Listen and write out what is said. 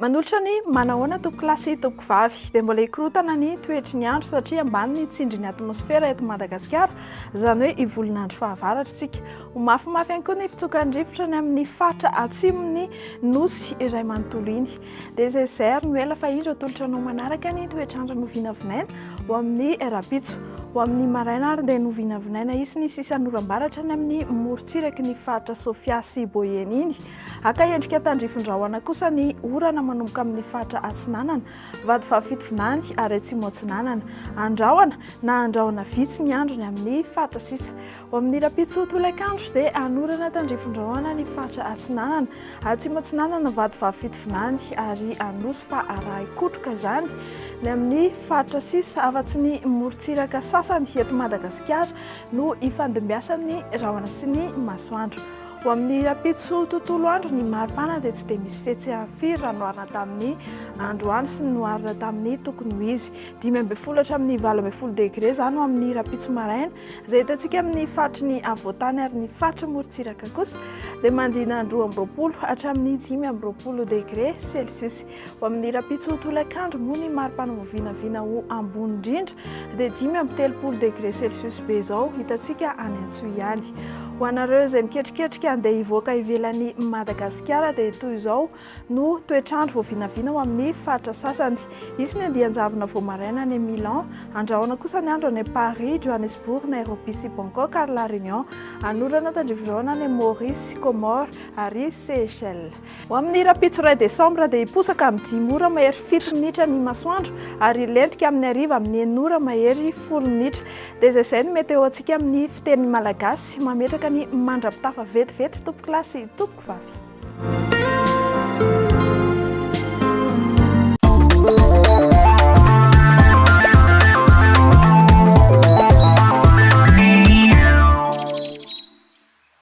Manolotra ny manahoana toko klasy toko vavy dia mbola hikorotana ny toetry ny andro satria ambany ny tsindry ny atmosfera eto Madagasikara, izany hoe ivolon'andro fahavaratr'isika. Ho mafimafy ihany koa ny fitsokan'ny rivotra ny amin'ny faritra atsimon'ny nosy iray manontolo iny. Dia izay ary no ela fa indro atolotra anao manaraka ny toetr'andro novinavinaina ho amin'ny Rapitso. Ho amin'ny maraina ary dia novinavinaina isy ny sisa norambaratra ny amin'ny morontsiraky ny faritra Sofia sy Boyena iny. Aka endrika tandrifin-drahona kosa ny orana manomboka amin'ny faritra Atsinanana, vady fahavafito vinany ary atsimo Atsinanana. Andrahona na andrahona vitsy ny andro ny amin'ny faritra sisa. Ho amin'ny Rapitso tolakandro dia anorana tandrifin-drahona ny faritra Atsinanana, atsimo Atsinanana vady fahavafito vinany ary anosy fa arahy kotroka izany. Ny amin'ny faritra sisa afa-tsy ny morontsiraka sasany eto Madagasikara no ifandimbiasan'ny rahona sy ny masoandro. Ho amin'ny Rapitso tontolo andro ny maripana dia tsy dia misy fihetsehana firy raha noharina tamin'ny androany sy ny noharina tamin'ny tokony ho izy. 5 hatramin'ny 12 degré izany ho amin'ny Rapitso maraina, izay hitantsika amin'ny faritry ny avoantany ary ny faritra morontsiraka kosa dia mandina 12 hatramin'ny 15 degré Celsius. Ho amin'ny Rapitso tolakandro moa ny maripana vovinavina ho ambony indrindra dia 13 degré Celsius be izao hitantsika any Antsohiany ihany. Ho anareo izay miketriketrika andeha hivoaka ivelan'ny Madagasikara dia toy izao no toetr'andro voavinavina ho amin'ny faritra sasany. Isy ny andian-javona vao maraina any Milan, andrahona kosa ny andro any Paris, Johannesburg, Nairobi sy Bangkok ary La Réunion, anorana tandrifin-drahona any Maurice, Comores ary Seychelles. Ho amin'ny Rapitso iray Desambra dia hiposaka amin'ny 10 ora mahery 7 minitra ny masoandro ary lentika amin'ny hariva amin'ny 9 ora mahery 10 minitra. Dia izay ny meteo antsika amin'ny fiteny malagasy mametraka ny mandrapitafa vetivety tompoko klasy tompoko vavy.